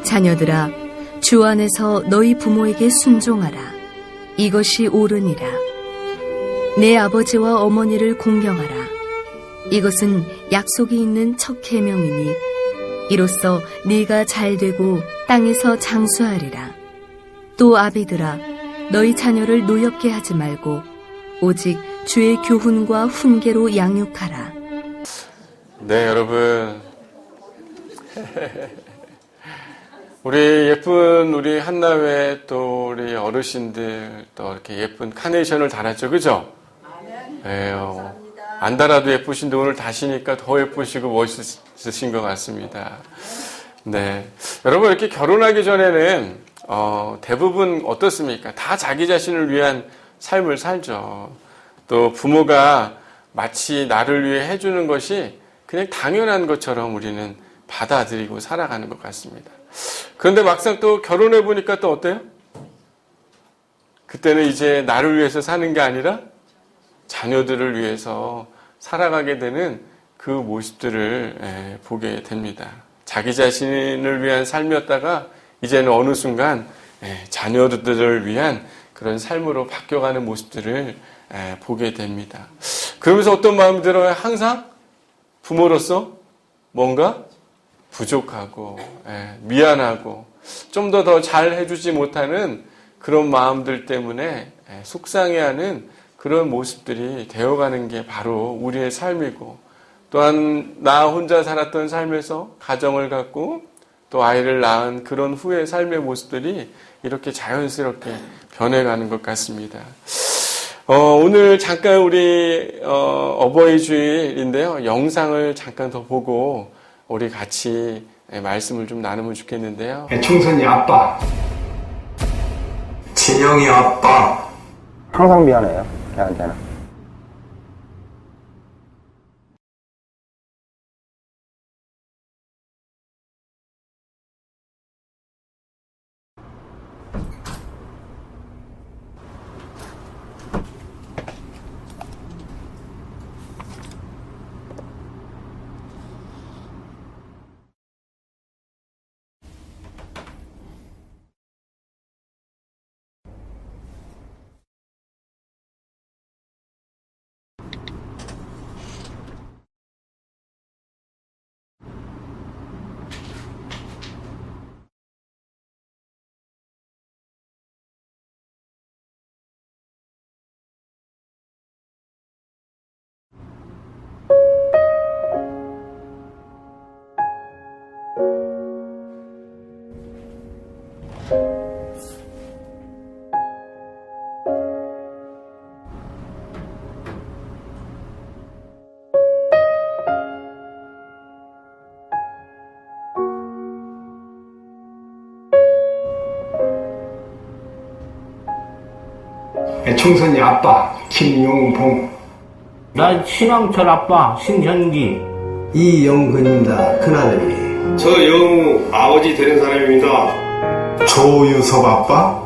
자녀들아, 주 안에서 너희 부모에게 순종하라. 이것이 옳으니라. 내 아버지와 어머니를 공경하라. 이것은 약속이 있는 첫 계명이니 이로써 네가 잘되고 땅에서 장수하리라. 또 아비들아, 너희 자녀를 노엽게 하지 말고 오직 주의 교훈과 훈계로 양육하라. 네, 여러분. 우리 한나회 또 우리 어르신들 또 이렇게 예쁜 카네이션을 달았죠, 그죠? 네, 안 달아도 예쁘신데 오늘 다시니까 더 예쁘시고 멋있으신 것 같습니다. 네, 여러분 이렇게 결혼하기 전에는 대부분 어떻습니까? 다 자기 자신을 위한 삶을 살죠. 또 부모가 마치 나를 위해 해주는 것이 그냥 당연한 것처럼 우리는 받아들이고 살아가는 것 같습니다. 그런데 막상 또 결혼해 보니까 또 어때요? 그때는 이제 나를 위해서 사는 게 아니라 자녀들을 위해서 살아가게 되는 그 모습들을 보게 됩니다. 자기 자신을 위한 삶이었다가 이제는 어느 순간 자녀들을 위한 그런 삶으로 바뀌어가는 모습들을 보게 됩니다. 그러면서 어떤 마음이 들어요? 항상 부모로서 뭔가 부족하고 미안하고 좀 더 잘 해주지 못하는 그런 마음들 때문에 속상해하는 그런 모습들이 되어가는 게 바로 우리의 삶이고, 또한 나 혼자 살았던 삶에서 가정을 갖고 또 아이를 낳은 그런 후의 삶의 모습들이 이렇게 자연스럽게 변해가는 것 같습니다. 오늘 잠깐 우리 어버이 주일인데요. 영상을 잠깐 더 보고 우리 같이 말씀을 좀 나누면 좋겠는데요. 총선이 아빠, 진영이 아빠. 항상 미안해요, 걔한테는. 총선이 아빠, 김용봉. 난 신왕철 아빠, 신현기. 이영근입니다. 큰아들이. 저 영우 아버지 되는 사람입니다. 조유섭 아빠.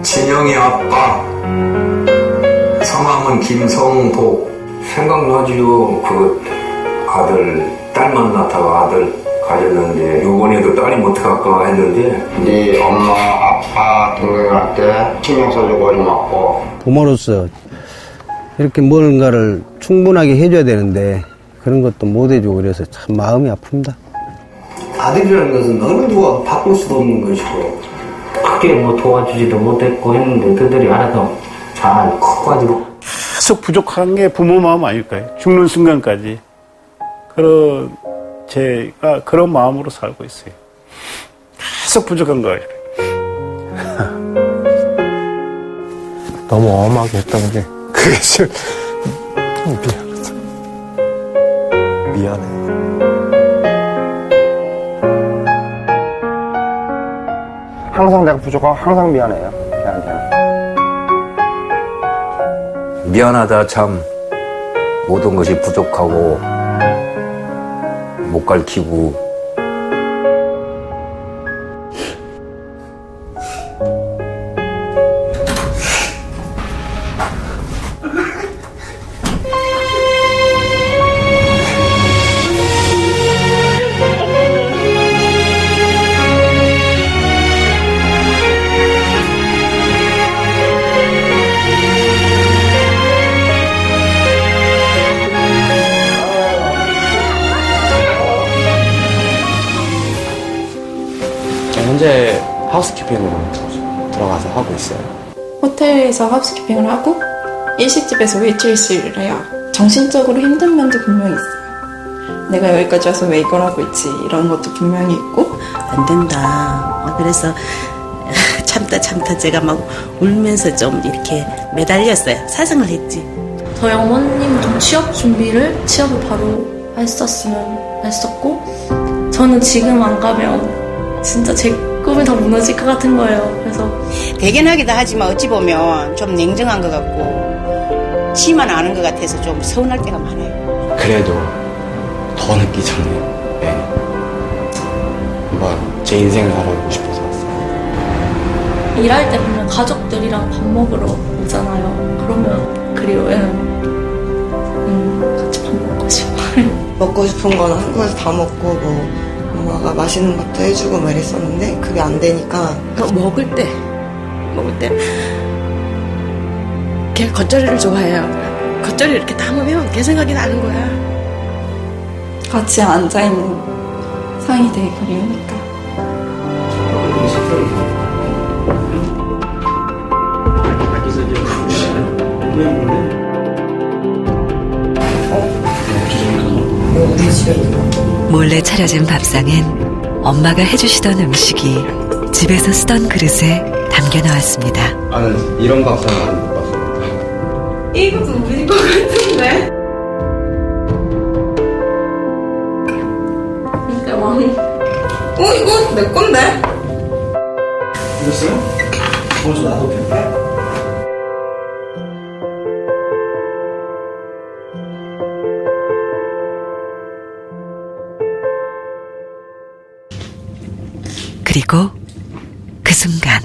진영이 아빠. 성함은 김성복. 생각나지요. 그 아들, 딸 만나다가 아들 가졌는데 요번에도 딸이 못할까 했는데 네 엄마, 아빠, 동생한테 신경 써주고 고맙고. 부모로서 이렇게 뭔가를 충분하게 해줘야 되는데 그런 것도 못 해주고 그래서 참 마음이 아픕니다. 아들이라는 것은 어느 누가 바꿀 수도 없는 것이고 크게 뭐 도와주지도 못했고 했는데 그들이 알아서 잘 커가지고. 계속 부족한 게 부모 마음 아닐까요? 죽는 순간까지. 제가 그런 마음으로 살고 있어요. 계속 부족한 거예요. 너무 엄하게 했던 게 그게 좀 미안하다. 미안해. 항상 내가 부족하고 항상 미안해요, 걔한테는. 미안하다 참. 모든 것이 부족하고 못 가르치고 현재 하우스키핑으로 들어가서 하고 있어요. 호텔에서 하우스키핑을 하고 일식집에서 웨이트리스를 해요. 정신적으로 힘든 면도 분명히 있어요. 내가 여기까지 와서 왜 이걸 하고 있지 이런 것도 분명히 있고 안 된다. 그래서 참다 제가 막 울면서 좀 이렇게 매달렸어요. 사정을 했지. 저희 어머님도 취업을 바로 했었고 저는 지금 안 가면 진짜 제 꿈이 다 무너질 것 같은 거예요. 그래서 대견하기도 하지만 어찌 보면 좀 냉정한 것 같고 지만 아는 것 같아서 좀 서운할 때가 많아요. 그래도 더 늦기 전에 한번 제 인생을 알아보고 싶어서 왔어요. 일할 때 보면 가족들이랑 밥 먹으러 오잖아요. 그러면 그리워요. 같이 밥 먹고 싶어요. 먹고 싶은 거는 한국에서 다 먹고 뭐 엄마가 맛있는 것도 해주고 막 이랬었는데 그게 안 되니까 먹을 때 걔 겉절이를 좋아해요. 겉절이 이렇게 담으면 걔 생각이 나는 거야. 같이 앉아있는 상이 되게 그리우니까. 몰래 차려진 밥상엔 엄마가 해주시던 음식이 집에서 쓰던 그릇에 담겨 나왔습니다. 나는 이런 밥상은 안 봤어. 이것도 우리 거 같은데? 진짜 이거 내 건데? 드셨어요? 저 나도 괜찮아. 그리고 그 순간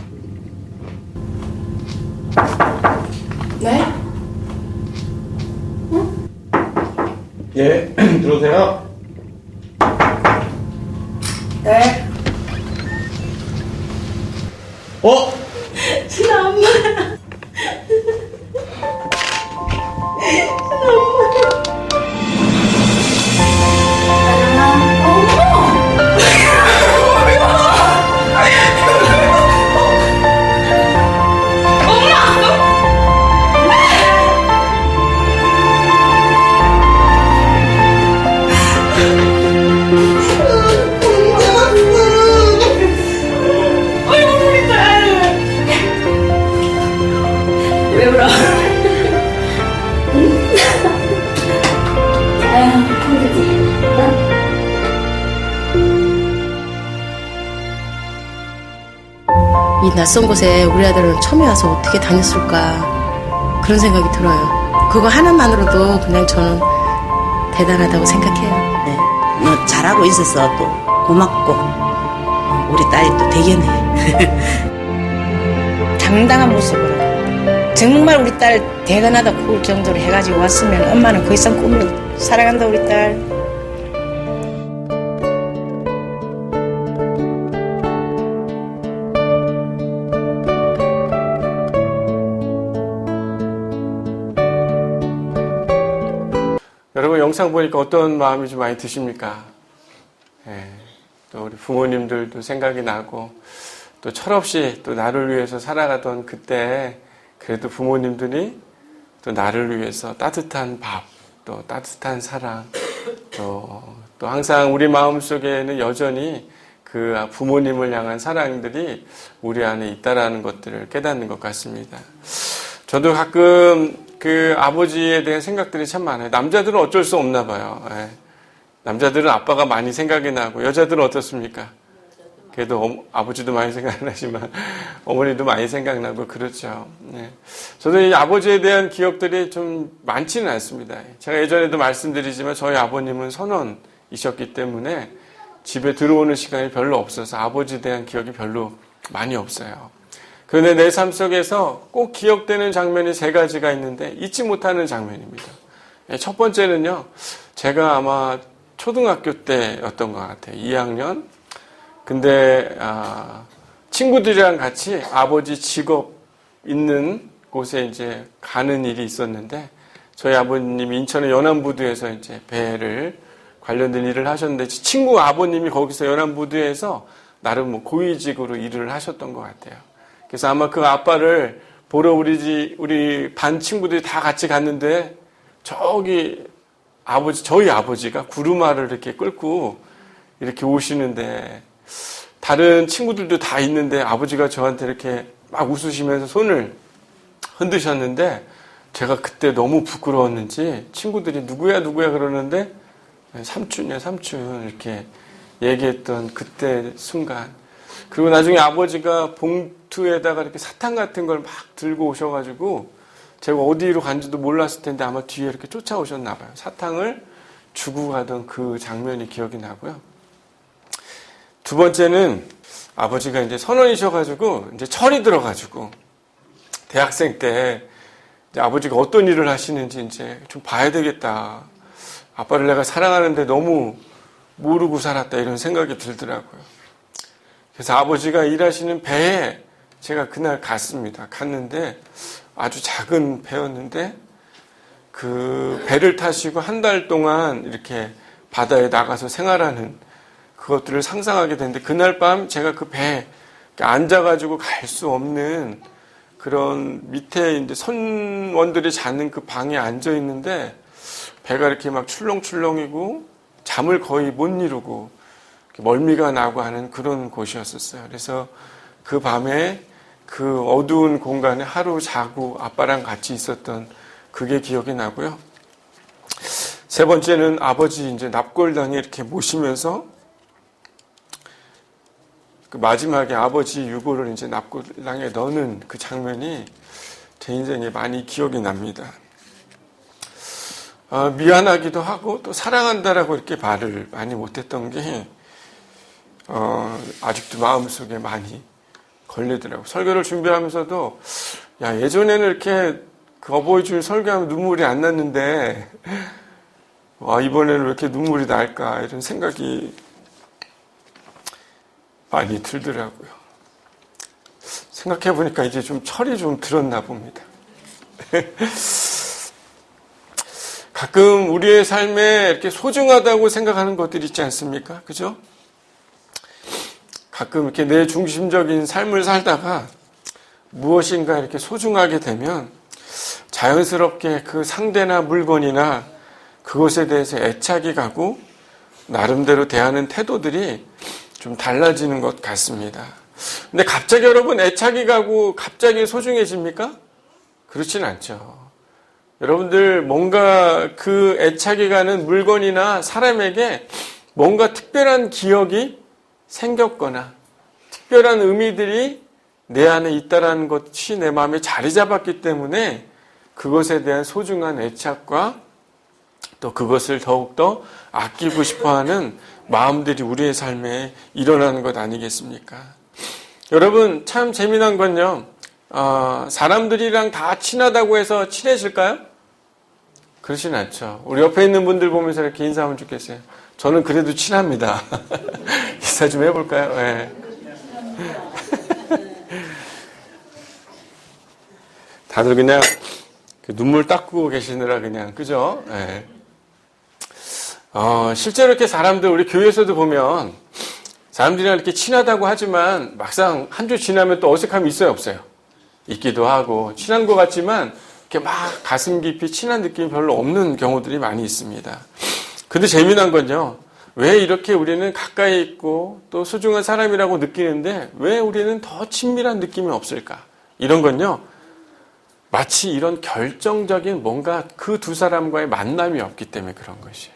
네? 예, 들어오세요. 네. 진아 엄마. 이 낯선 곳에 우리 아들은 처음에 와서 어떻게 다녔을까 그런 생각이 들어요. 그거 하나만으로도 그냥 저는 대단하다고 생각해요. 네. 뭐 잘하고 있어서 또 고맙고 우리 딸이 또 대견해. 당당한 모습으로 정말 우리 딸 대견하다 그 정도로 해가지고 왔으면 엄마는 그 이상 꿈을 사랑한다 우리 딸. 여러분 영상 보니까 어떤 마음이 좀 많이 드십니까? 또 우리 부모님들도 생각이 나고 또 철없이 또 나를 위해서 살아가던 그때 그래도 부모님들이 또 나를 위해서 따뜻한 밥, 또 따뜻한 사랑, 또 항상 우리 마음속에는 여전히 그 부모님을 향한 사랑들이 우리 안에 있다라는 것들을 깨닫는 것 같습니다. 저도 가끔 그 아버지에 대한 생각들이 참 많아요. 남자들은 어쩔 수 없나 봐요. 남자들은 아빠가 많이 생각이 나고 여자들은 어떻습니까? 그래도 아버지도 많이 생각나지만 어머니도 많이 생각나고 그렇죠. 저도 이 아버지에 대한 기억들이 좀 많지는 않습니다. 제가 예전에도 말씀드리지만 저희 아버님은 선원이셨기 때문에 집에 들어오는 시간이 별로 없어서 아버지에 대한 기억이 별로 많이 없어요. 그런데 내 삶 속에서 꼭 기억되는 장면이 3가지가 있는데 잊지 못하는 장면입니다. 첫 번째는요, 제가 아마 초등학교 때였던 것 같아요. 2학년. 근데 친구들이랑 같이 아버지 직업 있는 곳에 이제 가는 일이 있었는데 저희 아버님이 인천의 연안부두에서 이제 배를 관련된 일을 하셨는데 친구 아버님이 거기서 연안부두에서 나름 뭐 고위직으로 일을 하셨던 것 같아요. 그래서 아마 그 아빠를 보러 우리 반 친구들이 다 같이 갔는데 저희 아버지가 구루마를 이렇게 끌고 이렇게 오시는데 다른 친구들도 다 있는데 아버지가 저한테 이렇게 막 웃으시면서 손을 흔드셨는데 제가 그때 너무 부끄러웠는지 친구들이 누구야 그러는데 삼촌이야 삼촌 이렇게 얘기했던 그때 순간. 그리고 나중에 아버지가 봉투에다가 이렇게 사탕 같은 걸 막 들고 오셔가지고 제가 어디로 간지도 몰랐을 텐데 아마 뒤에 이렇게 쫓아오셨나 봐요. 사탕을 주고 가던 그 장면이 기억이 나고요. 두 번째는 아버지가 이제 선원이셔가지고 이제 철이 들어가지고 대학생 때 이제 아버지가 어떤 일을 하시는지 이제 좀 봐야 되겠다. 아빠를 내가 사랑하는데 너무 모르고 살았다 이런 생각이 들더라고요. 그래서 아버지가 일하시는 배에 제가 그날 갔습니다. 갔는데 아주 작은 배였는데 그 배를 타시고 한 달 동안 이렇게 바다에 나가서 생활하는 그것들을 상상하게 됐는데 그날 밤 제가 그 배에 앉아가지고 갈 수 없는 그런 밑에 이제 선원들이 자는 그 방에 앉아 있는데 배가 이렇게 막 출렁출렁이고 잠을 거의 못 이루고 멀미가 나고 하는 그런 곳이었었어요. 그래서 그 밤에 그 어두운 공간에 하루 자고 아빠랑 같이 있었던 그게 기억이 나고요. 세 번째는 아버지 이제 납골당에 이렇게 모시면서 그 마지막에 아버지 유골을 이제 납골당에 넣는 그 장면이 제 인생에 많이 기억이 납니다. 미안하기도 하고 또 사랑한다라고 이렇게 말을 많이 못했던 게 아직도 마음속에 많이 걸리더라고요. 설교를 준비하면서도 야 예전에는 이렇게 그 어버이 주일 설교하면 눈물이 안 났는데 와 이번에는 왜 이렇게 눈물이 날까 이런 생각이 많이 들더라고요. 생각해보니까 이제 좀 철이 좀 들었나 봅니다. 가끔 우리의 삶에 이렇게 소중하다고 생각하는 것들이 있지 않습니까? 그죠? 가끔 이렇게 내 중심적인 삶을 살다가 무엇인가 이렇게 소중하게 되면 자연스럽게 그 상대나 물건이나 그것에 대해서 애착이 가고 나름대로 대하는 태도들이 좀 달라지는 것 같습니다. 근데 갑자기 여러분 애착이 가고 갑자기 소중해집니까? 그렇진 않죠. 여러분들 뭔가 그 애착이 가는 물건이나 사람에게 뭔가 특별한 기억이 생겼거나 특별한 의미들이 내 안에 있다라는 것이 내 마음에 자리 잡았기 때문에 그것에 대한 소중한 애착과 또 그것을 더욱더 아끼고 싶어하는 마음들이 우리의 삶에 일어나는 것 아니겠습니까? 여러분 참 재미난 건요. 사람들이랑 다 친하다고 해서 친해질까요? 그렇진 않죠. 우리 옆에 있는 분들 보면서 이렇게 인사하면 좋겠어요. 저는 그래도 친합니다. 인사 좀 해볼까요? 네. 다들 그냥 눈물 닦고 계시느라 그냥 그죠? 네. 실제로 이렇게 사람들 우리 교회에서도 보면 사람들이랑 이렇게 친하다고 하지만 막상 한 주 지나면 또 어색함이 있어요, 없어요? 있기도 하고 친한 것 같지만 이렇게 막 가슴 깊이 친한 느낌이 별로 없는 경우들이 많이 있습니다. 근데 재미난 건요. 왜 이렇게 우리는 가까이 있고 또 소중한 사람이라고 느끼는데 왜 우리는 더 친밀한 느낌이 없을까? 이런 건요. 마치 이런 결정적인 뭔가 그 두 사람과의 만남이 없기 때문에 그런 것이에요.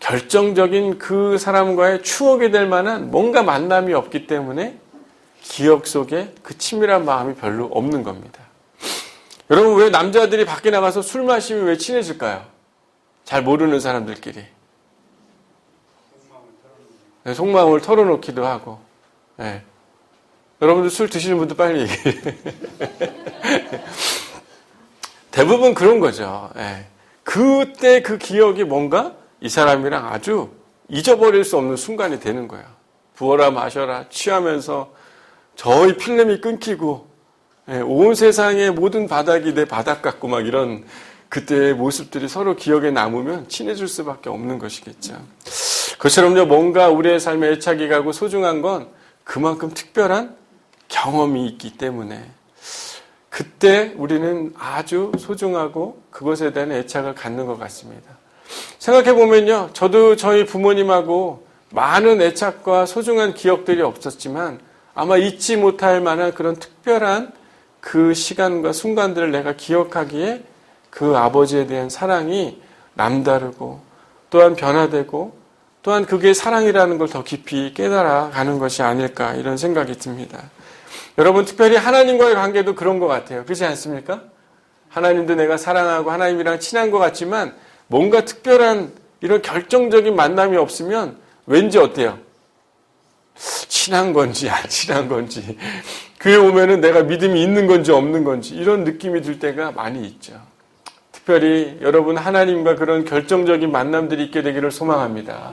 결정적인 그 사람과의 추억이 될 만한 뭔가 만남이 없기 때문에 기억 속에 그 친밀한 마음이 별로 없는 겁니다. 여러분 왜 남자들이 밖에 나가서 술 마시면 왜 친해질까요? 잘 모르는 사람들끼리. 속마음을 털어놓기도 하고. 네. 여러분들 술 드시는 분들 빨리 얘기해. 대부분 그런 거죠. 네. 그때 그 기억이 뭔가 이 사람이랑 아주 잊어버릴 수 없는 순간이 되는 거예요. 부어라 마셔라 취하면서 저희 필름이 끊기고 온 세상의 모든 바닥이 내 바닥 같고 막 이런 그때의 모습들이 서로 기억에 남으면 친해질 수밖에 없는 것이겠죠. 그것처럼요, 뭔가 우리의 삶에 애착이 가고 소중한 건 그만큼 특별한 경험이 있기 때문에 그때 우리는 아주 소중하고 그것에 대한 애착을 갖는 것 같습니다. 생각해 보면요, 저도 저희 부모님하고 많은 애착과 소중한 기억들이 없었지만 아마 잊지 못할 만한 그런 특별한 그 시간과 순간들을 내가 기억하기에 그 아버지에 대한 사랑이 남다르고 또한 변화되고 또한 그게 사랑이라는 걸 더 깊이 깨달아가는 것이 아닐까 이런 생각이 듭니다. 여러분, 특별히 하나님과의 관계도 그런 것 같아요. 그렇지 않습니까? 하나님도 내가 사랑하고 하나님이랑 친한 것 같지만 뭔가 특별한 이런 결정적인 만남이 없으면 왠지 어때요? 친한 건지 안 친한 건지, 교회 오면은 내가 믿음이 있는 건지 없는 건지 이런 느낌이 들 때가 많이 있죠. 특별히 여러분, 하나님과 그런 결정적인 만남들이 있게 되기를 소망합니다.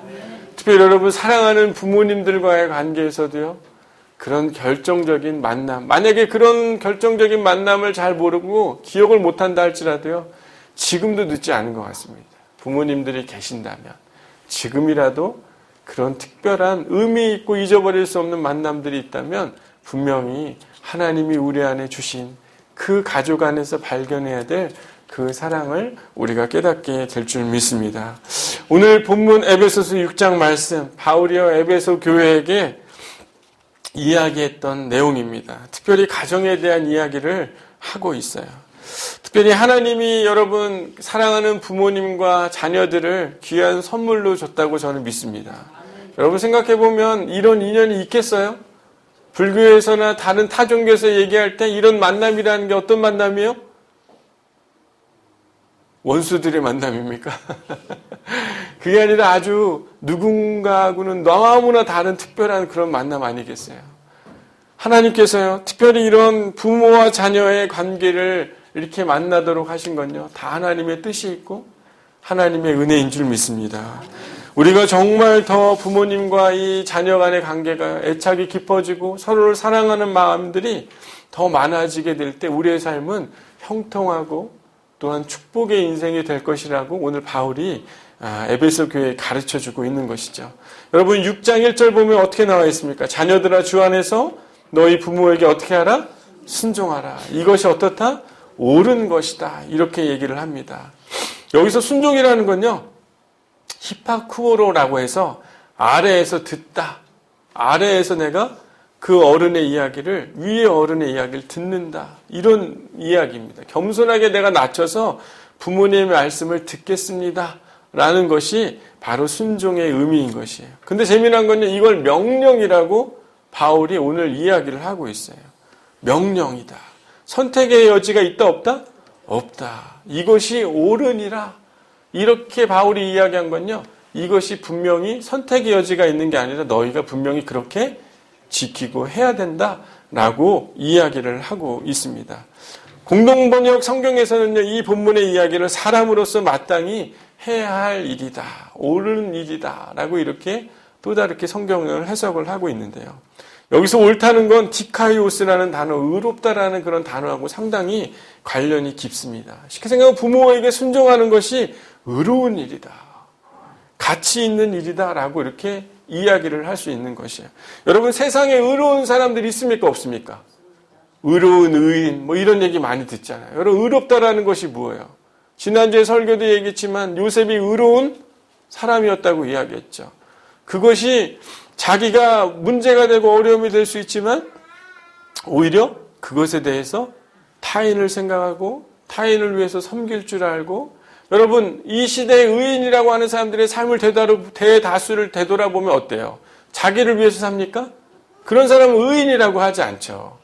특별히 여러분, 사랑하는 부모님들과의 관계에서도요, 그런 결정적인 만남, 만약에 그런 결정적인 만남을 잘 모르고 기억을 못한다 할지라도요, 지금도 늦지 않은 것 같습니다. 부모님들이 계신다면 지금이라도 그런 특별한 의미 있고 잊어버릴 수 없는 만남들이 있다면 분명히 하나님이 우리 안에 주신 그 가족 안에서 발견해야 될 그 사랑을 우리가 깨닫게 될 줄 믿습니다. 오늘 본문 에베소서 6장 말씀, 바울이여 에베소 교회에게 이야기했던 내용입니다. 특별히 가정에 대한 이야기를 하고 있어요. 특별히 하나님이 여러분 사랑하는 부모님과 자녀들을 귀한 선물로 줬다고 저는 믿습니다. 여러분 생각해보면 이런 인연이 있겠어요? 불교에서나 다른 타종교에서 얘기할 때 이런 만남이라는 게 어떤 만남이에요? 원수들의 만남입니까? 그게 아니라 아주 누군가하고는 너무나 다른 특별한 그런 만남 아니겠어요? 하나님께서요, 특별히 이런 부모와 자녀의 관계를 이렇게 만나도록 하신 건요, 다 하나님의 뜻이 있고 하나님의 은혜인 줄 믿습니다. 우리가 정말 더 부모님과 이 자녀 간의 관계가 애착이 깊어지고 서로를 사랑하는 마음들이 더 많아지게 될 때 우리의 삶은 형통하고 또한 축복의 인생이 될 것이라고 오늘 바울이 에베소 교회에 가르쳐주고 있는 것이죠. 여러분 6장 1절 보면 어떻게 나와 있습니까? 자녀들아 주 안에서 너희 부모에게 어떻게 하라? 순종하라. 이것이 어떻다? 옳은 것이다. 이렇게 얘기를 합니다. 여기서 순종이라는 건요, 히파쿠오로라고 해서 아래에서 듣다. 아래에서 내가 그 어른의 이야기를, 위의 어른의 이야기를 듣는다. 이런 이야기입니다. 겸손하게 내가 낮춰서 부모님의 말씀을 듣겠습니다. 라는 것이 바로 순종의 의미인 것이에요. 근데 재미난 건요, 이걸 명령이라고 바울이 오늘 이야기를 하고 있어요. 명령이다. 선택의 여지가 있다 없다? 없다. 이것이 옳으니라. 이렇게 바울이 이야기한 건요, 이것이 분명히 선택의 여지가 있는 게 아니라 너희가 분명히 그렇게 지키고 해야 된다라고 이야기를 하고 있습니다. 공동번역 성경에서는요, 이 본문의 이야기를 사람으로서 마땅히 해야 할 일이다, 옳은 일이다 라고 이렇게 또 다르게 성경을 해석을 하고 있는데요. 여기서 옳다는 건 디카이오스라는 단어, 의롭다라는 그런 단어하고 상당히 관련이 깊습니다. 쉽게 생각하면 부모에게 순종하는 것이 의로운 일이다, 가치 있는 일이다 라고 이렇게 이야기를 할 수 있는 것이에요. 여러분 세상에 의로운 사람들이 있습니까 없습니까? 의로운 의인 뭐 이런 얘기 많이 듣잖아요. 여러분 의롭다라는 것이 뭐예요? 지난주에 설교도 얘기했지만 요셉이 의로운 사람이었다고 이야기했죠. 그것이 자기가 문제가 되고 어려움이 될 수 있지만 오히려 그것에 대해서 타인을 생각하고 타인을 위해서 섬길 줄 알고, 여러분 이 시대의 의인이라고 하는 사람들의 삶을 대다수를 되돌아보면 어때요? 자기를 위해서 삽니까? 그런 사람은 의인이라고 하지 않죠.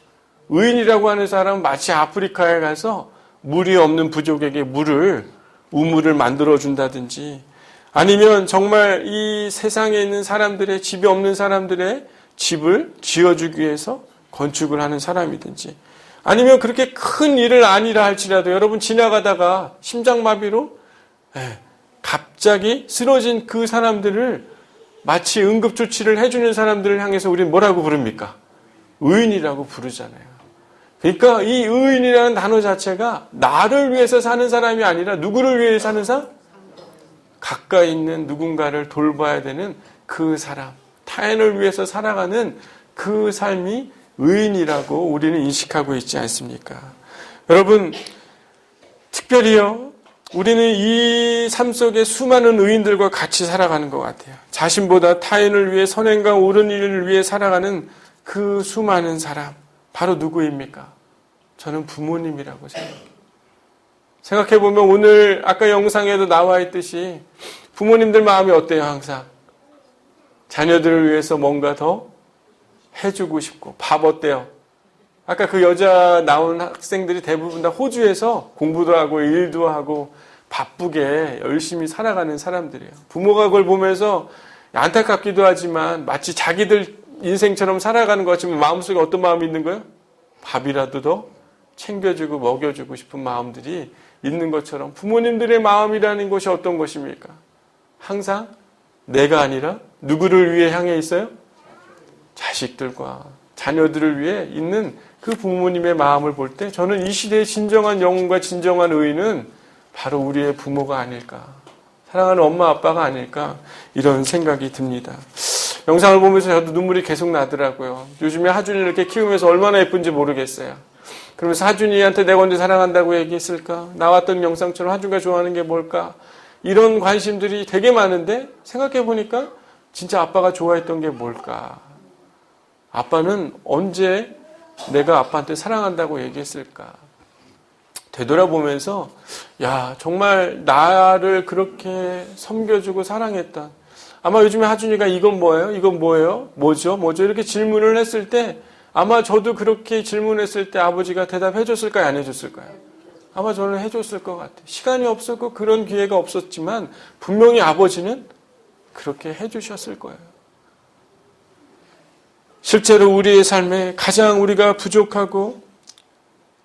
의인이라고 하는 사람은 마치 아프리카에 가서 물이 없는 부족에게 우물을 만들어준다든지, 아니면 정말 이 세상에 있는 사람들의, 집이 없는 사람들의 집을 지어주기 위해서 건축을 하는 사람이든지, 아니면 그렇게 큰 일을 아니라 할지라도 여러분 지나가다가 심장마비로 갑자기 쓰러진 그 사람들을 마치 응급조치를 해주는 사람들을 향해서 우리는 뭐라고 부릅니까? 의인이라고 부르잖아요. 그러니까 이 의인이라는 단어 자체가 나를 위해서 사는 사람이 아니라 누구를 위해 사는 사람? 가까이 있는 누군가를 돌봐야 되는 그 사람, 타인을 위해서 살아가는 그 삶이 의인이라고 우리는 인식하고 있지 않습니까? 여러분, 특별히요, 우리는 이 삶 속에 수많은 의인들과 같이 살아가는 것 같아요. 자신보다 타인을 위해 선행과 옳은 일을 위해 살아가는 그 수많은 사람, 바로 누구입니까? 저는 부모님이라고 생각해요. 생각해보면 오늘 아까 영상에도 나와 있듯이 부모님들 마음이 어때요? 항상 자녀들을 위해서 뭔가 더 해주고 싶고. 밥 어때요? 아까 그 여자 나온 학생들이 대부분 다 호주에서 공부도 하고 일도 하고 바쁘게 열심히 살아가는 사람들이에요. 부모가 그걸 보면서 안타깝기도 하지만 마치 자기들 인생처럼 살아가는 것 같지만 마음속에 어떤 마음이 있는 거예요? 밥이라도 더 챙겨주고 먹여주고 싶은 마음들이 있는 것처럼 부모님들의 마음이라는 것이 어떤 것입니까? 항상 내가 아니라 누구를 위해 향해 있어요? 자식들과 자녀들을 위해 있는 그 부모님의 마음을 볼 때 저는 이 시대의 진정한 영웅과 진정한 의인은 바로 우리의 부모가 아닐까, 사랑하는 엄마 아빠가 아닐까, 이런 생각이 듭니다. 영상을 보면서 저도 눈물이 계속 나더라고요. 요즘에 하준이를 이렇게 키우면서 얼마나 예쁜지 모르겠어요. 그러면서 하준이한테 내가 언제 사랑한다고 얘기했을까? 나왔던 영상처럼 하준이가 좋아하는 게 뭘까? 이런 관심들이 되게 많은데 생각해보니까 진짜 아빠가 좋아했던 게 뭘까? 아빠는 언제 내가 아빠한테 사랑한다고 얘기했을까? 되돌아보면서 야, 정말 나를 그렇게 섬겨주고 사랑했던, 아마 요즘에 하준이가 이건 뭐예요? 이건 뭐예요? 뭐죠? 이렇게 질문을 했을 때 아마 저도 그렇게 질문했을 때 아버지가 대답해 줬을까요? 안 해줬을까요? 아마 저는 해줬을 것 같아요. 시간이 없었고 그런 기회가 없었지만 분명히 아버지는 그렇게 해주셨을 거예요. 실제로 우리의 삶에 가장 우리가 부족하고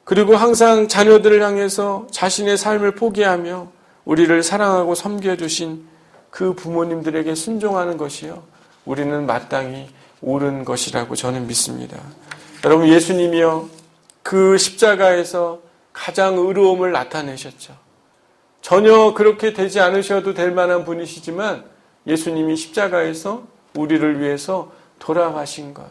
그리고 항상 자녀들을 향해서 자신의 삶을 포기하며 우리를 사랑하고 섬겨주신 그 부모님들에게 순종하는 것이요, 우리는 마땅히 옳은 것이라고 저는 믿습니다. 여러분, 예수님이요, 그 십자가에서 가장 의로움을 나타내셨죠. 전혀 그렇게 되지 않으셔도 될 만한 분이시지만 예수님이 십자가에서 우리를 위해서 돌아가신 것,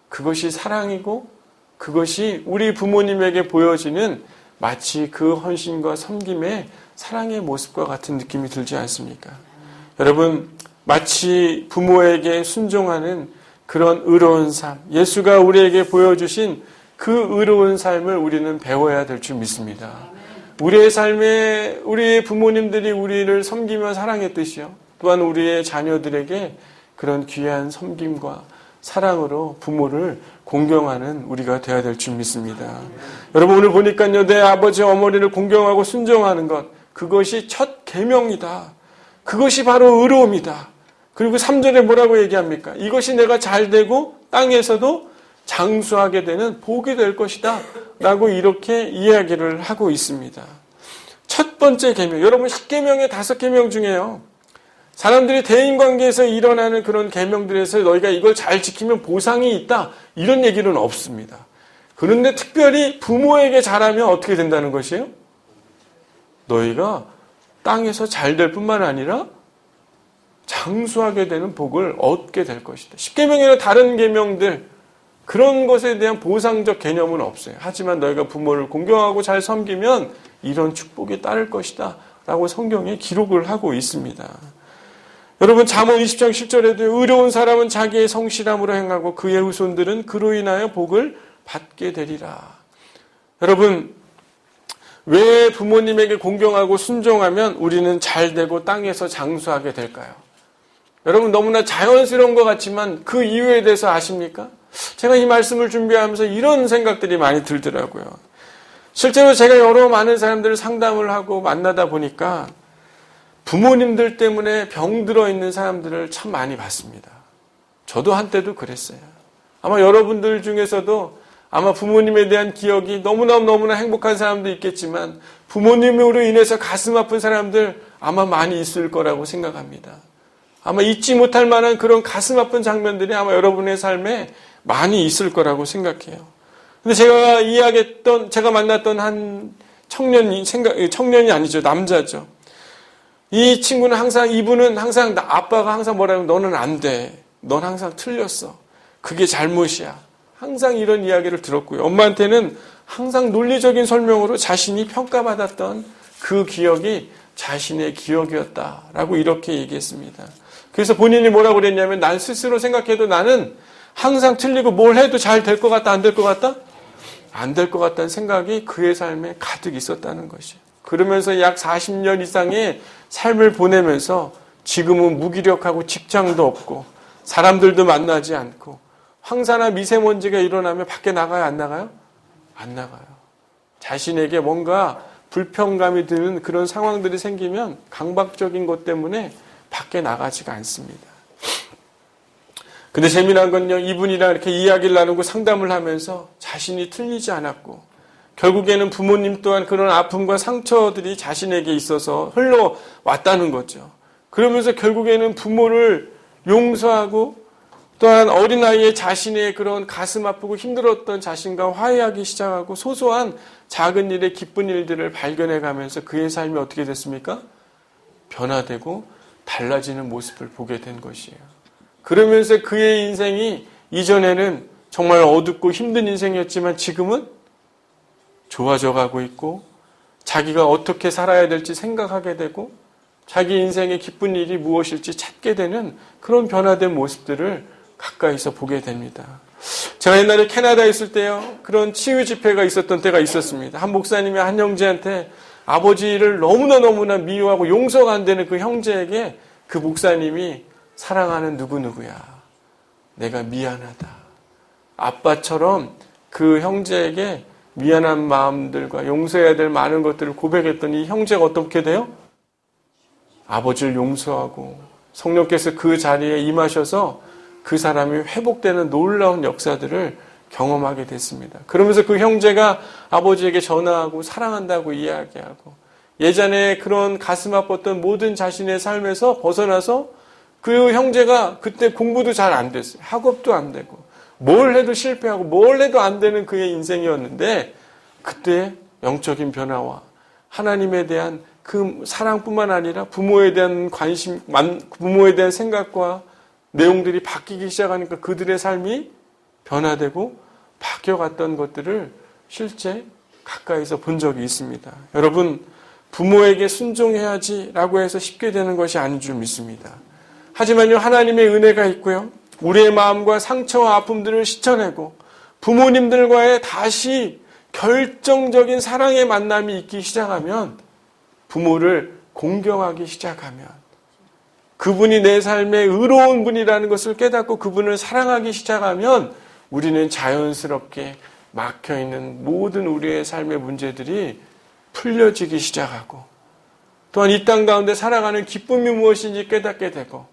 그것이 사랑이고 그것이 우리 부모님에게 보여지는 마치 그 헌신과 섬김의 사랑의 모습과 같은 느낌이 들지 않습니까? 여러분, 마치 부모에게 순종하는 그런 의로운 삶, 예수가 우리에게 보여주신 그 의로운 삶을 우리는 배워야 될 줄 믿습니다. 우리의 삶에 우리의 부모님들이 우리를 섬기며 사랑했듯이요, 또한 우리의 자녀들에게 그런 귀한 섬김과 사랑으로 부모를 공경하는 우리가 되어야 될 줄 믿습니다. 여러분, 오늘 보니까요, 내 아버지 어머니를 공경하고 순종하는 것, 그것이 첫 계명이다. 그것이 바로 의로움이다. 그리고 3절에 뭐라고 얘기합니까? 이것이 내가 잘되고 땅에서도 장수하게 되는 복이 될 것이다 라고 이렇게 이야기를 하고 있습니다. 첫 번째 계명, 여러분 10계명의 5계명 중에요, 사람들이 대인관계에서 일어나는 그런 계명들에서 너희가 이걸 잘 지키면 보상이 있다, 이런 얘기는 없습니다. 그런데 특별히 부모에게 잘하면 어떻게 된다는 것이에요? 너희가 땅에서 잘 될 뿐만 아니라 장수하게 되는 복을 얻게 될 것이다. 10계명이나 다른 계명들, 그런 것에 대한 보상적 개념은 없어요. 하지만 너희가 부모를 공경하고 잘 섬기면 이런 축복이 따를 것이다 라고 성경에 기록을 하고 있습니다. 여러분, 잠언 20장 10절에도 의로운 사람은 자기의 성실함으로 행하고 그의 후손들은 그로 인하여 복을 받게 되리라. 여러분, 왜 부모님에게 공경하고 순종하면 우리는 잘되고 땅에서 장수하게 될까요? 여러분, 너무나 자연스러운 것 같지만 그 이유에 대해서 아십니까? 제가 이 말씀을 준비하면서 이런 생각들이 많이 들더라고요. 실제로 제가 여러 많은 사람들을 상담을 하고 만나다 보니까 부모님들 때문에 병들어 있는 사람들을 참 많이 봤습니다. 저도 한때도 그랬어요. 아마 여러분들 중에서도 아마 부모님에 대한 기억이 너무나 행복한 사람도 있겠지만 부모님으로 인해서 가슴 아픈 사람들 아마 많이 있을 거라고 생각합니다. 아마 잊지 못할 만한 그런 가슴 아픈 장면들이 아마 여러분의 삶에 많이 있을 거라고 생각해요. 근데 제가 만났던 한 청년이 아니죠, 남자죠. 이 친구는 항상, 이분은 항상, 아빠가 항상 뭐라고, 너는 안 돼. 넌 항상 틀렸어. 그게 잘못이야. 항상 이런 이야기를 들었고요. 엄마한테는 항상 논리적인 설명으로 자신이 평가받았던 그 기억이 자신의 기억이었다라고 이렇게 얘기했습니다. 그래서 본인이 뭐라고 그랬냐면, 난 스스로 생각해도 나는 항상 틀리고 뭘 해도 잘 될 것 같다, 안 될 것 같다? 안 될 것 같다는 생각이 그의 삶에 가득 있었다는 것이에요. 그러면서 약 40년 이상의 삶을 보내면서 지금은 무기력하고 직장도 없고 사람들도 만나지 않고 황사나 미세먼지가 일어나면 밖에 나가요? 안 나가요? 안 나가요. 자신에게 뭔가 불편감이 드는 그런 상황들이 생기면 강박적인 것 때문에 밖에 나가지가 않습니다. 근데 재미난 건요, 이분이랑 이렇게 이야기를 나누고 상담을 하면서 자신이 틀리지 않았고 결국에는 부모님 또한 그런 아픔과 상처들이 자신에게 있어서 흘러왔다는 거죠. 그러면서 결국에는 부모를 용서하고 또한 어린아이의 자신의 그런 가슴 아프고 힘들었던 자신과 화해하기 시작하고 소소한 작은 일에 기쁜 일들을 발견해가면서 그의 삶이 어떻게 됐습니까? 변화되고 달라지는 모습을 보게 된 것이에요. 그러면서 그의 인생이 이전에는 정말 어둡고 힘든 인생이었지만 지금은 좋아져 가고 있고 자기가 어떻게 살아야 될지 생각하게 되고 자기 인생의 기쁜 일이 무엇일지 찾게 되는 그런 변화된 모습들을 가까이서 보게 됩니다. 제가 옛날에 캐나다에 있을 때요, 그런 치유 집회가 있었던 때가 있었습니다. 한 목사님이 한 형제한테 아버지를 너무나 미워하고 용서가 안 되는 그 형제에게 그 목사님이 사랑하는 누구누구야, 내가 미안하다. 아빠처럼 그 형제에게 미안한 마음들과 용서해야 될 많은 것들을 고백했더니 이 형제가 어떻게 돼요? 아버지를 용서하고 성령께서 그 자리에 임하셔서 그 사람이 회복되는 놀라운 역사들을 경험하게 됐습니다. 그러면서 그 형제가 아버지에게 전화하고 사랑한다고 이야기하고 예전에 그런 가슴 아팠던 모든 자신의 삶에서 벗어나서 그 형제가 그때 공부도 잘 안 됐어요. 학업도 안 되고 뭘 해도 실패하고 뭘 해도 안 되는 그의 인생이었는데 그때 영적인 변화와 하나님에 대한 그 사랑뿐만 아니라 부모에 대한 관심, 부모에 대한 생각과 내용들이 바뀌기 시작하니까 그들의 삶이 변화되고 바뀌어갔던 것들을 실제 가까이서 본 적이 있습니다. 여러분, 부모에게 순종해야지라고 해서 쉽게 되는 것이 아닌 줄 믿습니다. 하지만요, 하나님의 은혜가 있고요, 우리의 마음과 상처와 아픔들을 씻어내고 부모님들과의 다시 결정적인 사랑의 만남이 있기 시작하면, 부모를 공경하기 시작하면, 그분이 내 삶의 의로운 분이라는 것을 깨닫고 그분을 사랑하기 시작하면 우리는 자연스럽게 막혀있는 모든 우리의 삶의 문제들이 풀려지기 시작하고 또한 이 땅 가운데 살아가는 기쁨이 무엇인지 깨닫게 되고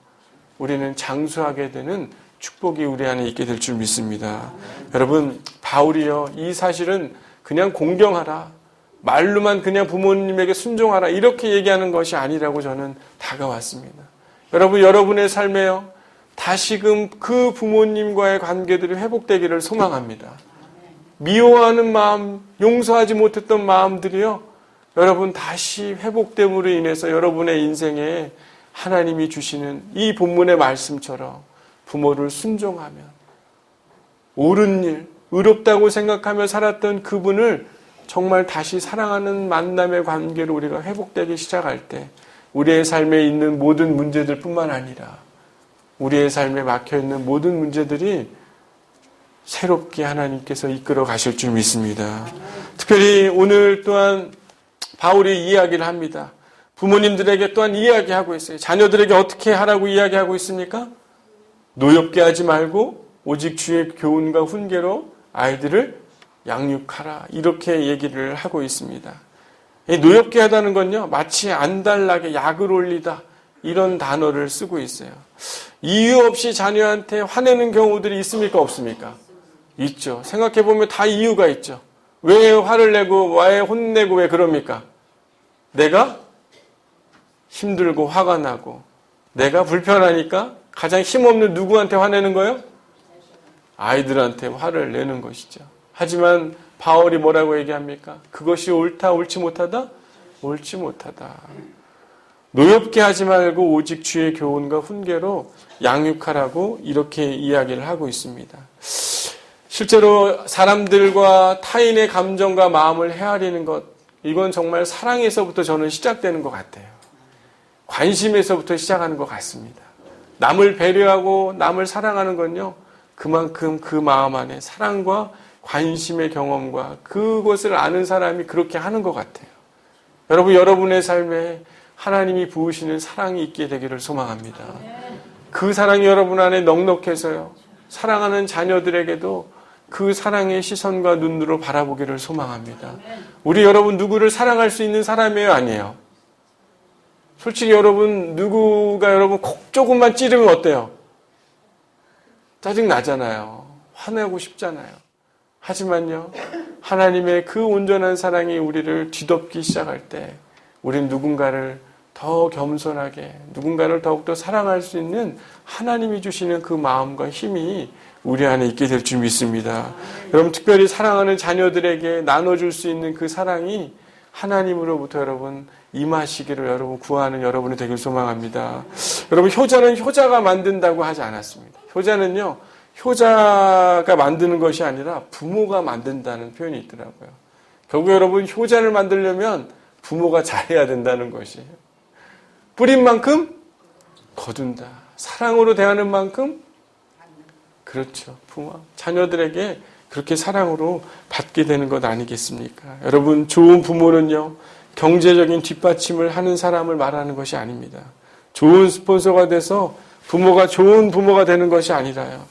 우리는 장수하게 되는 축복이 우리 안에 있게 될 줄 믿습니다. 여러분, 바울이요, 이 사실은 그냥 공경하라, 말로만 그냥 부모님에게 순종하라 이렇게 얘기하는 것이 아니라고 저는 다가왔습니다. 여러분, 여러분의 삶에요, 다시금 그 부모님과의 관계들이 회복되기를 소망합니다. 미워하는 마음, 용서하지 못했던 마음들이요, 여러분 다시 회복됨으로 인해서 여러분의 인생에 하나님이 주시는 이 본문의 말씀처럼 부모를 순종하면 옳은 일, 의롭다고 생각하며 살았던 그분을 정말 다시 사랑하는 만남의 관계로 우리가 회복되기 시작할 때 우리의 삶에 있는 모든 문제들 뿐만 아니라 우리의 삶에 막혀있는 모든 문제들이 새롭게 하나님께서 이끌어 가실 줄 믿습니다. 특별히 오늘 또한 바울이 이야기를 합니다. 부모님들에게 또한 이야기하고 있어요. 자녀들에게 어떻게 하라고 이야기하고 있습니까? 노엽게 하지 말고 오직 주의 교훈과 훈계로 아이들을 양육하라, 이렇게 얘기를 하고 있습니다. 노엽게 하다는 건요, 마치 안달나게 약을 올리다 이런 단어를 쓰고 있어요. 이유 없이 자녀한테 화내는 경우들이 있습니까, 없습니까? 있죠. 생각해보면 다 이유가 있죠. 왜 화를 내고 왜 혼내고 왜 그럽니까? 내가 힘들고 화가 나고 내가 불편하니까 가장 힘없는 누구한테 화내는 거예요? 아이들한테 화를 내는 것이죠. 하지만 바울이 뭐라고 얘기합니까? 그것이 옳다, 옳지 못하다? 옳지 못하다. 노엽게 하지 말고 오직 주의 교훈과 훈계로 양육하라고 이렇게 이야기를 하고 있습니다. 실제로 사람들과 타인의 감정과 마음을 헤아리는 것, 이건 정말 사랑에서부터 저는 시작되는 것 같아요. 관심에서부터 시작하는 것 같습니다. 남을 배려하고 남을 사랑하는 건요, 그만큼 그 마음 안에 사랑과 관심의 경험과 그것을 아는 사람이 그렇게 하는 것 같아요. 여러분, 여러분의 삶에 하나님이 부으시는 사랑이 있게 되기를 소망합니다. 그 사랑이 여러분 안에 넉넉해서요, 사랑하는 자녀들에게도 그 사랑의 시선과 눈으로 바라보기를 소망합니다. 우리 여러분 누구를 사랑할 수 있는 사람이에요, 아니에요? 솔직히 여러분, 누구가 여러분 콕 조금만 찌르면 어때요? 짜증 나잖아요. 화내고 싶잖아요. 하지만요, 하나님의 그 온전한 사랑이 우리를 뒤덮기 시작할 때 우린 누군가를 더 겸손하게, 누군가를 더욱더 사랑할 수 있는 하나님이 주시는 그 마음과 힘이 우리 안에 있게 될 줄 믿습니다. 여러분, 특별히 사랑하는 자녀들에게 나눠줄 수 있는 그 사랑이 하나님으로부터 여러분 임하시기를 여러분 구하는 여러분이 되길 소망합니다. 여러분, 효자는 효자가 만든다고 하지 않았습니다. 효자는요, 효자가 만드는 것이 아니라 부모가 만든다는 표현이 있더라고요. 결국 여러분, 효자를 만들려면 부모가 잘해야 된다는 것이에요. 뿌린 만큼 거둔다. 사랑으로 대하는 만큼, 그렇죠, 부모 자녀들에게 그렇게 사랑으로 받게 되는 것 아니겠습니까? 여러분, 좋은 부모는요, 경제적인 뒷받침을 하는 사람을 말하는 것이 아닙니다. 좋은 스폰서가 돼서 부모가 좋은 부모가 되는 것이 아니라요,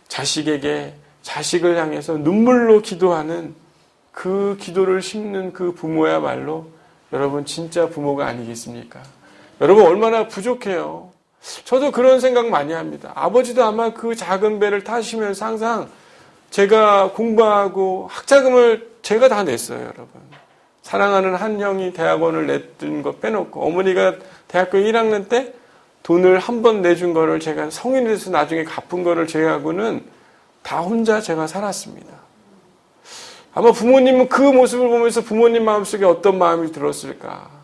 자식에게, 자식을 향해서 눈물로 기도하는 그 기도를 심는 그 부모야말로 여러분 진짜 부모가 아니겠습니까? 여러분, 얼마나 부족해요. 저도 그런 생각 많이 합니다. 아버지도 아마 그 작은 배를 타시면서 항상 제가 공부하고 학자금을 제가 다 냈어요, 여러분. 사랑하는 한 형이 대학원을 냈던 거 빼놓고, 어머니가 대학교 1학년 때 돈을 한 번 내준 거를 제가 성인이 돼서 나중에 갚은 거를 제외하고는 다 혼자 제가 살았습니다. 아마 부모님은 그 모습을 보면서 부모님 마음속에 어떤 마음이 들었을까?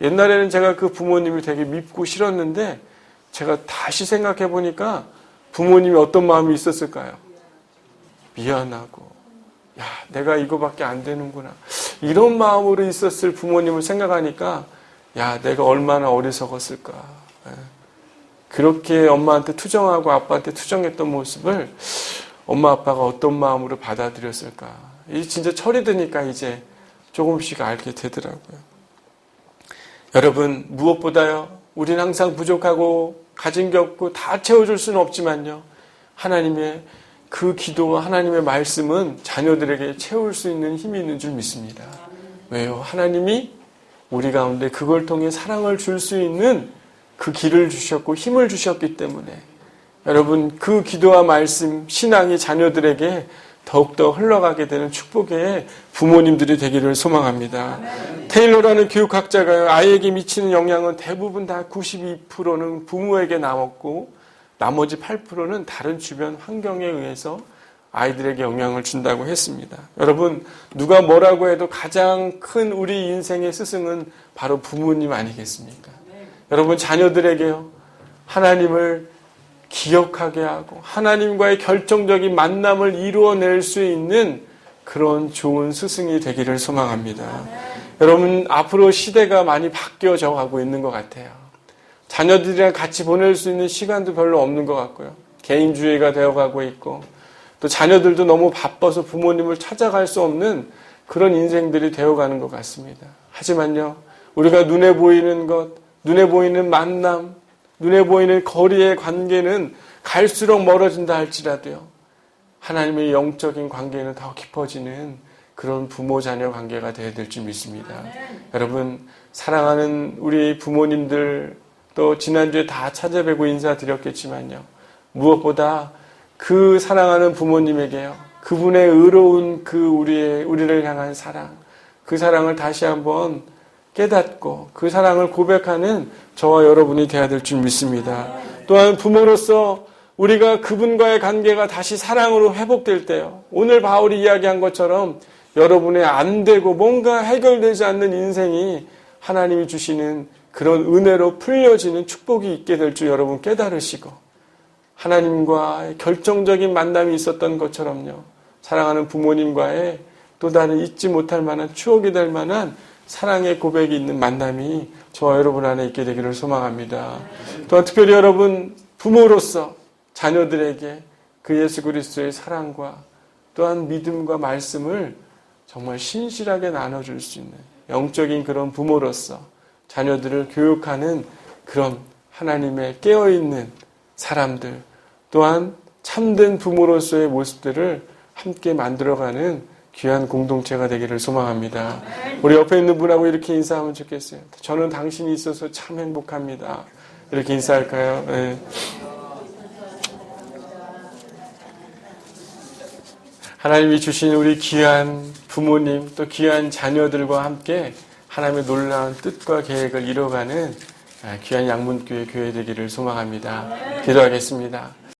옛날에는 제가 그 부모님이 되게 밉고 싫었는데 제가 다시 생각해 보니까 부모님이 어떤 마음이 있었을까요? 미안하고, 야, 내가 이거밖에 안 되는구나, 이런 마음으로 있었을 부모님을 생각하니까, 야, 내가 얼마나 어리석었을까. 그렇게 엄마한테 투정하고 아빠한테 투정했던 모습을 엄마 아빠가 어떤 마음으로 받아들였을까. 이 진짜 철이 드니까 이제 조금씩 알게 되더라고요. 여러분, 무엇보다요, 우린 항상 부족하고 가진 게 없고 다 채워줄 수는 없지만요, 하나님의 그 기도와 하나님의 말씀은 자녀들에게 채울 수 있는 힘이 있는 줄 믿습니다. 왜요? 하나님이 우리 가운데 그걸 통해 사랑을 줄 수 있는 그 길을 주셨고 힘을 주셨기 때문에 여러분, 그 기도와 말씀, 신앙이 자녀들에게 더욱더 흘러가게 되는 축복의 부모님들이 되기를 소망합니다. 테일러라는 교육학자가 아이에게 미치는 영향은 대부분 다 92%는 부모에게 남았고 나머지 8%는 다른 주변 환경에 의해서 아이들에게 영향을 준다고 했습니다. 여러분, 누가 뭐라고 해도 가장 큰 우리 인생의 스승은 바로 부모님 아니겠습니까? 여러분, 자녀들에게요, 하나님을 기억하게 하고 하나님과의 결정적인 만남을 이루어낼 수 있는 그런 좋은 스승이 되기를 소망합니다. 여러분, 앞으로 시대가 많이 바뀌어져 가고 있는 것 같아요. 자녀들이랑 같이 보낼 수 있는 시간도 별로 없는 것 같고요. 개인주의가 되어가고 있고, 또 자녀들도 너무 바빠서 부모님을 찾아갈 수 없는 그런 인생들이 되어가는 것 같습니다. 하지만요, 우리가 눈에 보이는 것, 눈에 보이는 만남, 눈에 보이는 거리의 관계는 갈수록 멀어진다 할지라도요, 하나님의 영적인 관계는 더 깊어지는 그런 부모-자녀 관계가 되어야 될 줄 믿습니다. 여러분, 사랑하는 우리 부모님들, 또 지난주에 다 찾아뵈고 인사드렸겠지만요, 무엇보다 그 사랑하는 부모님에게요, 그분의 의로운 그 우리를 향한 사랑, 그 사랑을 다시 한번 깨닫고 그 사랑을 고백하는 저와 여러분이 되어야 될 줄 믿습니다. 또한 부모로서 우리가 그분과의 관계가 다시 사랑으로 회복될 때요, 오늘 바울이 이야기한 것처럼 여러분의 안 되고 뭔가 해결되지 않는 인생이 하나님이 주시는 그런 은혜로 풀려지는 축복이 있게 될 줄 여러분 깨달으시고 하나님과의 결정적인 만남이 있었던 것처럼요. 사랑하는 부모님과의 또 다른 잊지 못할 만한 추억이 될 만한 사랑의 고백이 있는 만남이 저와 여러분 안에 있게 되기를 소망합니다. 또한 특별히 여러분 부모로서 자녀들에게 그 예수 그리스도의 사랑과 또한 믿음과 말씀을 정말 신실하게 나눠줄 수 있는 영적인 그런 부모로서 자녀들을 교육하는 그런 하나님의 깨어있는 사람들 또한 참된 부모로서의 모습들을 함께 만들어가는 귀한 공동체가 되기를 소망합니다. 우리 옆에 있는 분하고 이렇게 인사하면 좋겠어요. 저는 당신이 있어서 참 행복합니다. 이렇게 인사할까요? 네. 하나님이 주신 우리 귀한 부모님 또 귀한 자녀들과 함께 하나님의 놀라운 뜻과 계획을 이뤄가는 귀한 양문교회 교회 되기를 소망합니다. 기도하겠습니다.